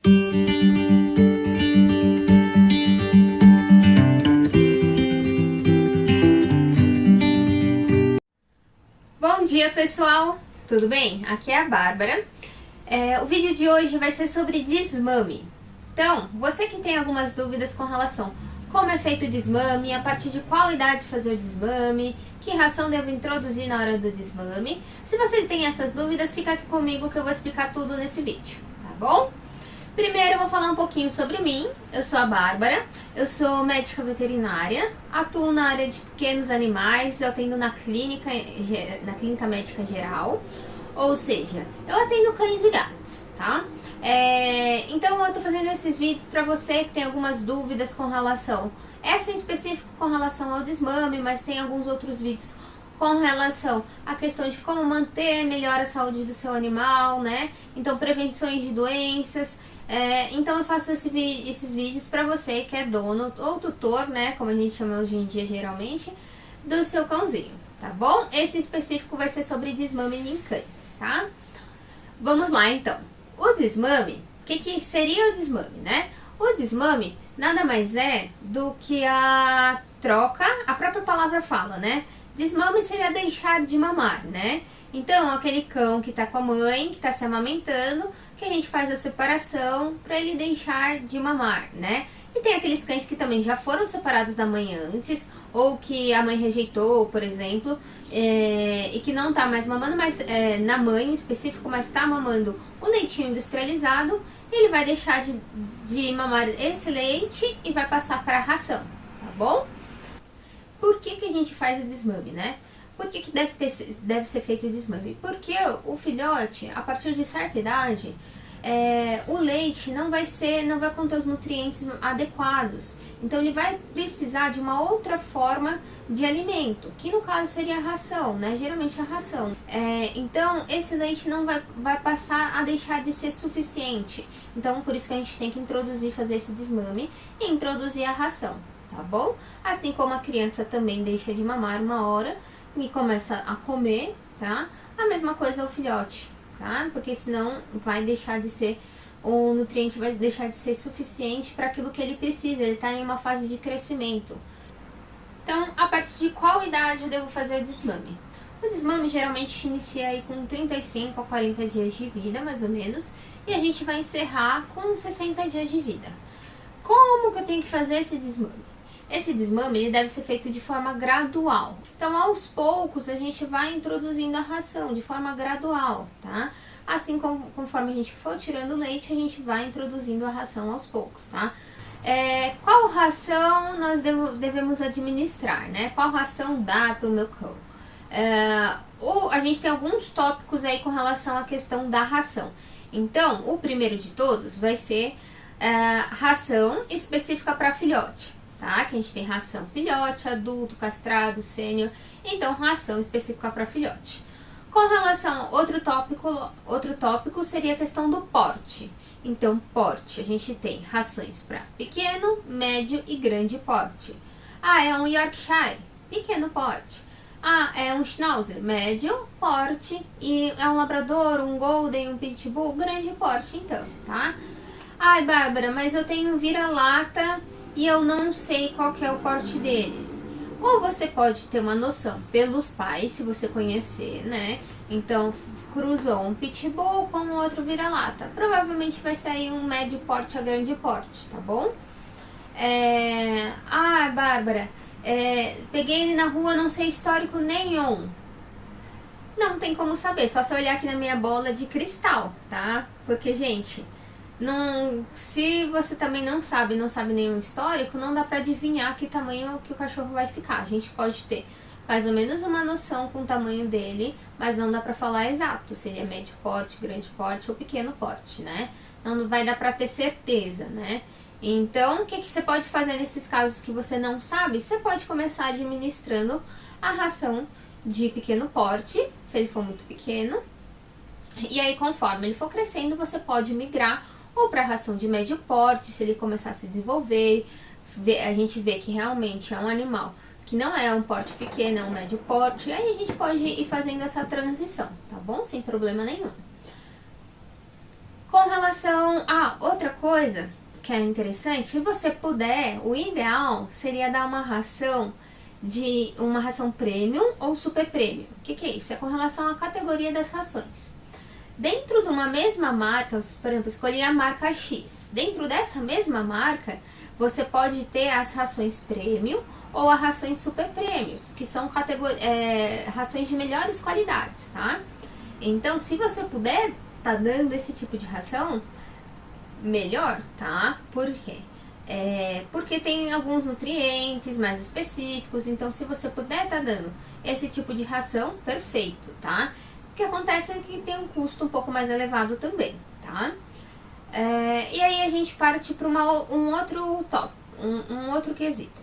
Bom dia, pessoal! Tudo bem? Aqui é a Bárbara. O vídeo de hoje vai ser sobre desmame. Então, você que tem algumas dúvidas com relação como é feito o desmame, a partir de qual idade fazer o desmame, que ração devo introduzir na hora do desmame. Se vocês têm essas dúvidas, fica aqui comigo que eu vou explicar tudo nesse vídeo, tá bom? Primeiro eu vou falar um pouquinho sobre mim. Eu sou a Bárbara, eu sou médica veterinária, atuo na área de pequenos animais, eu atendo na clínica médica geral, ou seja, eu atendo cães e gatos, tá? Então eu tô fazendo esses vídeos pra você que tem algumas dúvidas com relação, essa em específico com relação ao desmame, mas tem alguns outros vídeos com relação à questão de como manter melhor a saúde do seu animal, né? Então, prevenções de doenças. Então eu faço esses vídeos para você que é dono ou tutor, né, como a gente chama hoje em dia geralmente, do seu cãozinho, tá bom? Esse específico vai ser sobre desmame em cães, tá? Vamos lá então. O desmame, o que seria o desmame, né? O desmame nada mais é do que a troca, a própria palavra fala, né? Desmame seria deixar de mamar, né? Então, aquele cão que tá com a mãe, que tá se amamentando, que a gente faz a separação para ele deixar de mamar, né? E tem aqueles cães que também já foram separados da mãe antes, ou que a mãe rejeitou, por exemplo, e que não tá mais mamando, mas na mãe em específico, mas tá mamando o leitinho industrializado, ele vai deixar de mamar esse leite e vai passar para a ração, tá bom? Por que a gente faz o desmame, né? Por que deve ser feito o desmame? Porque o filhote, a partir de certa idade, o leite não vai conter os nutrientes adequados. Então ele vai precisar de uma outra forma de alimento, que no caso seria a ração, né? Geralmente a ração. Então esse leite não vai passar a deixar de ser suficiente. Então por isso que a gente tem que fazer esse desmame e introduzir a ração, tá bom? Assim como a criança também deixa de mamar uma hora e começa a comer, tá? A mesma coisa o filhote, tá? Porque senão vai deixar de ser, o nutriente vai deixar de ser suficiente para aquilo que ele precisa, ele está em uma fase de crescimento. Então, a partir de qual idade eu devo fazer o desmame? O desmame geralmente inicia aí com 35 a 40 dias de vida, mais ou menos, e a gente vai encerrar com 60 dias de vida. Como que eu tenho que fazer esse desmame? Esse desmame ele deve ser feito de forma gradual. Então, aos poucos, a gente vai introduzindo a ração de forma gradual, tá? Assim conforme a gente for tirando o leite, a gente vai introduzindo a ração aos poucos, tá? Qual ração nós devemos administrar, né? Qual ração dá para o meu cão? A gente tem alguns tópicos aí com relação à questão da ração. Então, o primeiro de todos vai ser ração específica para filhote. Tá? Que a gente tem ração filhote, adulto, castrado, sênior, então ração específica para filhote. Com relação a outro tópico seria a questão do porte. Então, porte, a gente tem rações para pequeno, médio e grande porte. É um Yorkshire, pequeno porte. É um Schnauzer, médio porte, e é um Labrador, um Golden, um Pitbull, grande porte então, tá? Bárbara, mas eu tenho um vira-lata e eu não sei qual que é o porte dele. Ou você pode ter uma noção pelos pais, se você conhecer, né? Então, cruzou um pitbull com outro vira-lata. Provavelmente vai sair um médio porte a grande porte, tá bom? Bárbara, peguei ele na rua, não sei histórico nenhum. Não tem como saber, só se eu olhar aqui na minha bola de cristal, tá? Porque, gente, se você também não sabe nenhum histórico, não dá pra adivinhar que tamanho que o cachorro vai ficar. A gente pode ter mais ou menos uma noção com o tamanho dele, mas não dá pra falar exato se ele é médio porte, grande porte ou pequeno porte, né? Não vai dar pra ter certeza, né? Então, o que você pode fazer nesses casos que você não sabe? Você pode começar administrando a ração de pequeno porte, se ele for muito pequeno, e aí conforme ele for crescendo, você pode migrar ou para ração de médio porte, se ele começar a se desenvolver, a gente vê que realmente é um animal que não é um porte pequeno, é um médio porte, aí a gente pode ir fazendo essa transição, tá bom? Sem problema nenhum. Com relação a outra coisa, coisa que é interessante, se você puder, o ideal seria dar uma ração premium ou super premium. O que é isso? É com relação à categoria das rações. Dentro de uma mesma marca, por exemplo, escolhi a marca X. Dentro dessa mesma marca, você pode ter as rações premium ou as rações super premium, que são rações de melhores qualidades, tá? Então, se você puder tá dando esse tipo de ração, melhor, tá? Por quê? Porque tem alguns nutrientes mais específicos, então se você puder tá dando esse tipo de ração, perfeito, tá? O que acontece é que tem um custo um pouco mais elevado também, tá? E aí a gente parte para um outro quesito.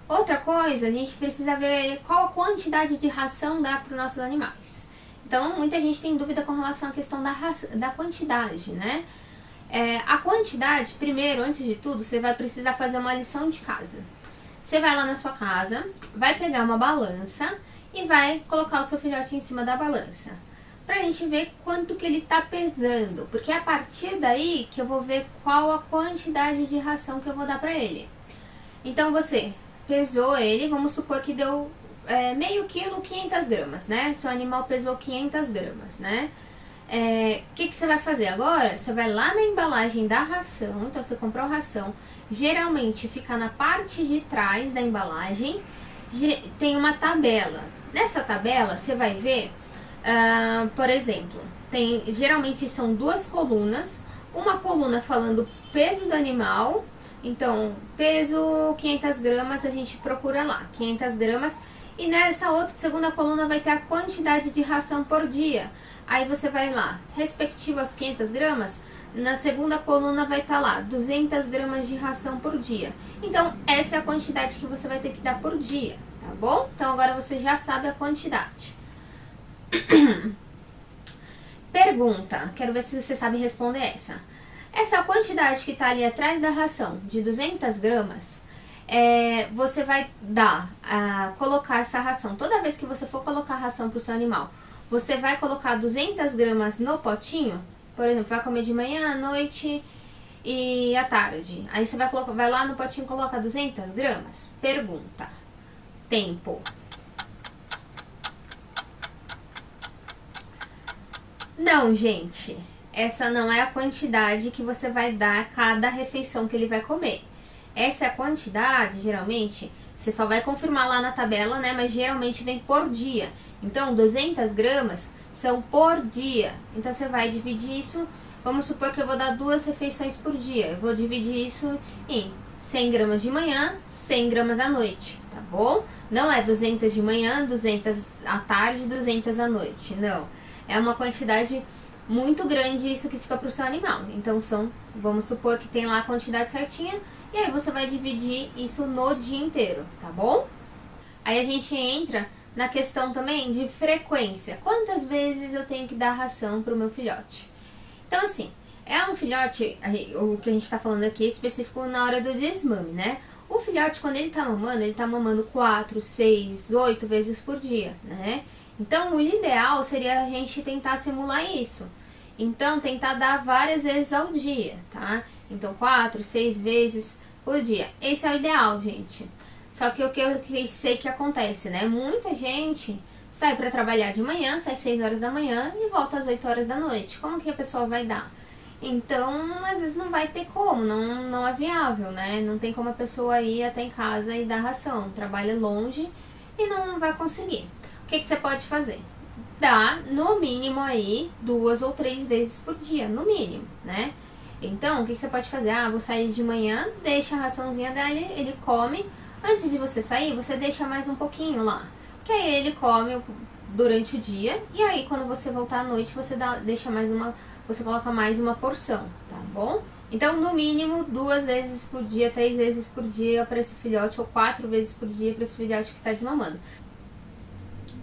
Outra coisa, a gente precisa ver qual a quantidade de ração dá para os nossos animais. Então, muita gente tem dúvida com relação à questão da quantidade, né? A quantidade, primeiro, antes de tudo, você vai precisar fazer uma lição de casa. Você vai lá na sua casa, vai pegar uma balança e vai colocar o seu filhote em cima da balança, pra gente ver quanto que ele tá pesando, porque é a partir daí que eu vou ver qual a quantidade de ração que eu vou dar pra ele. Então você pesou ele, vamos supor que deu meio quilo, 500 gramas, né? Seu animal pesou 500 gramas, né? O que você vai fazer agora? Você vai lá na embalagem da ração, então você comprou a ração, geralmente fica na parte de trás da embalagem, tem uma tabela. Nessa tabela você vai ver, por exemplo, geralmente são duas colunas, uma coluna falando peso do animal, então peso 500 gramas, a gente procura lá, 500 gramas, e nessa outra segunda coluna vai ter a quantidade de ração por dia. Aí você vai lá, respectivo às 500 gramas, na segunda coluna vai estar lá, 200 gramas de ração por dia. Então, essa é a quantidade que você vai ter que dar por dia, tá bom? Então, agora você já sabe a quantidade. Pergunta, quero ver se você sabe responder essa. Essa quantidade que está ali atrás da ração, de 200 gramas, você vai colocar essa ração. Toda vez que você for colocar a ração para o seu animal, você vai colocar 200 gramas no potinho, por exemplo, vai comer de manhã, à noite e à tarde. Aí você vai lá no potinho e coloca 200 gramas? Pergunta. Tempo. Não, gente. Essa não é a quantidade que você vai dar a cada refeição que ele vai comer. Essa é a quantidade, geralmente, você só vai confirmar lá na tabela, né? Mas geralmente vem por dia. Então, 200 gramas são por dia. Então, você vai dividir isso. Vamos supor que eu vou dar 2 refeições por dia. Eu vou dividir isso em 100 gramas de manhã, 100 gramas à noite, tá bom? Não é 200 de manhã, 200 à tarde, 200 à noite, não. É uma quantidade muito grande isso que fica pro seu animal. Então, vamos supor que tem lá a quantidade certinha. E aí você vai dividir isso no dia inteiro, tá bom? Aí a gente entra na questão também de frequência. Quantas vezes eu tenho que dar ração pro meu filhote? Então assim, é um filhote, o que a gente tá falando aqui é específico na hora do desmame, né? O filhote, quando ele tá mamando 4, 6, 8 vezes por dia, né? Então o ideal seria a gente tentar simular isso. Então tentar dar várias vezes ao dia, tá? Então 4, 6 vezes por dia. Esse é o ideal, gente. Só que o que eu sei que acontece, né? Muita gente sai para trabalhar de manhã, sai 6 horas da manhã e volta às 8 horas da noite. Como que a pessoa vai dar? Então, às vezes não vai ter como, não é viável, né? Não tem como a pessoa ir até em casa e dar ração. Trabalha longe e não vai conseguir. O que você pode fazer? Dá, no mínimo aí, 2 ou 3 vezes por dia, no mínimo, né? Então, o que você pode fazer? Vou sair de manhã, deixa a raçãozinha dele, ele come. Antes de você sair, você deixa mais um pouquinho lá. Que aí ele come durante o dia. E aí, quando você voltar à noite, você você coloca mais uma porção, tá bom? Então, no mínimo, 2 vezes por dia, 3 vezes por dia para esse filhote, ou 4 vezes por dia para esse filhote que está desmamando.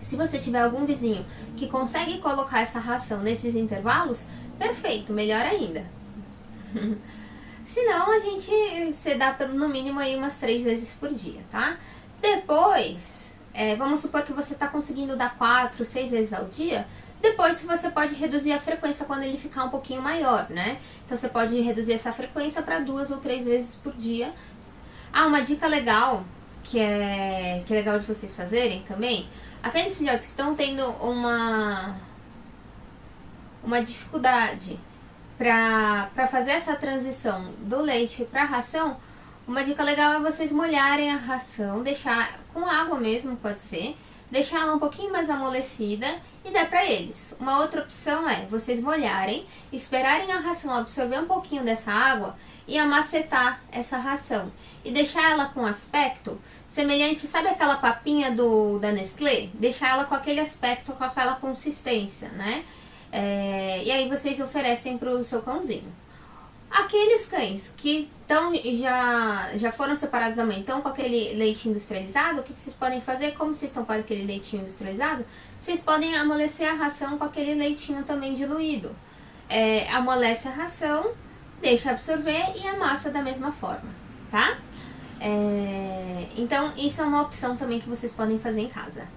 Se você tiver algum vizinho que consegue colocar essa ração nesses intervalos, perfeito, melhor ainda. Se não, você dá no mínimo aí umas 3 vezes por dia, tá? Depois, vamos supor que você tá conseguindo dar 4, 6 vezes ao dia, Depois você pode reduzir a frequência quando ele ficar um pouquinho maior, né? Então você pode reduzir essa frequência para 2 ou 3 vezes por dia. Uma dica legal, que é legal de vocês fazerem também, aqueles filhotes que estão tendo uma dificuldade para fazer essa transição do leite para a ração, uma dica legal é vocês molharem a ração, deixar com água mesmo, pode ser, deixar ela um pouquinho mais amolecida e dar para eles. Uma outra opção é vocês molharem, esperarem a ração absorver um pouquinho dessa água e amacetar essa ração e deixar ela com aspecto semelhante, sabe aquela papinha da Nestlé? Deixar ela com aquele aspecto, com aquela consistência, né? E aí vocês oferecem para o seu cãozinho. Aqueles cães que já foram separados da mãe, estão com aquele leite industrializado, o que vocês podem fazer? Como vocês estão com aquele leitinho industrializado, vocês podem amolecer a ração com aquele leitinho também diluído. Amolece a ração, deixa absorver e amassa da mesma forma, tá? Então isso é uma opção também que vocês podem fazer em casa.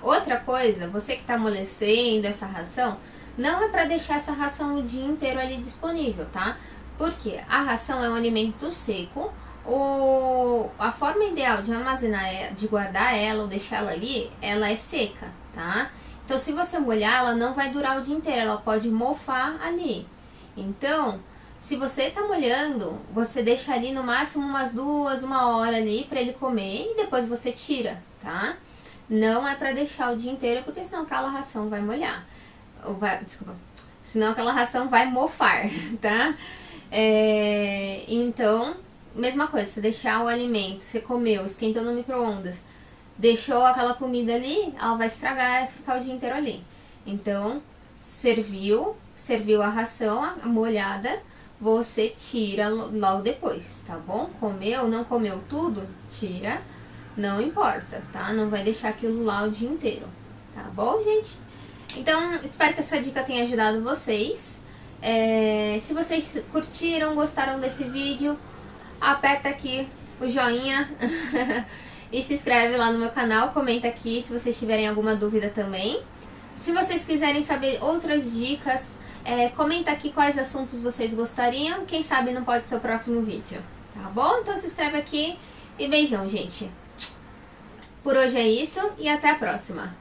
Outra coisa, você que está amolecendo essa ração, não é para deixar essa ração o dia inteiro ali disponível, tá? Porque a ração é um alimento seco, a forma ideal de armazenar, de guardar ela ou deixar ela ali, ela é seca, tá? Então se você molhar, ela não vai durar o dia inteiro, ela pode mofar ali. Então, se você tá molhando, você deixa ali no máximo umas 2, 1 hora ali para ele comer e depois você tira, tá? Não é para deixar o dia inteiro, porque senão aquela ração vai molhar. Senão aquela ração vai mofar, tá? Então, mesma coisa, você deixar o alimento, você comeu, esquentou no micro-ondas, deixou aquela comida ali, ela vai estragar e ficar o dia inteiro ali. Então, serviu a ração molhada, você tira logo depois, tá bom? Comeu, não comeu tudo, tira, não importa, tá? Não vai deixar aquilo lá o dia inteiro, tá bom, gente? Então, espero que essa dica tenha ajudado vocês. Se vocês curtiram, gostaram desse vídeo, aperta aqui o joinha e se inscreve lá no meu canal, comenta aqui se vocês tiverem alguma dúvida também. Se vocês quiserem saber outras dicas, comenta aqui quais assuntos vocês gostariam, quem sabe não pode ser o próximo vídeo, tá bom? Então se inscreve aqui e beijão, gente. Por hoje é isso e até a próxima.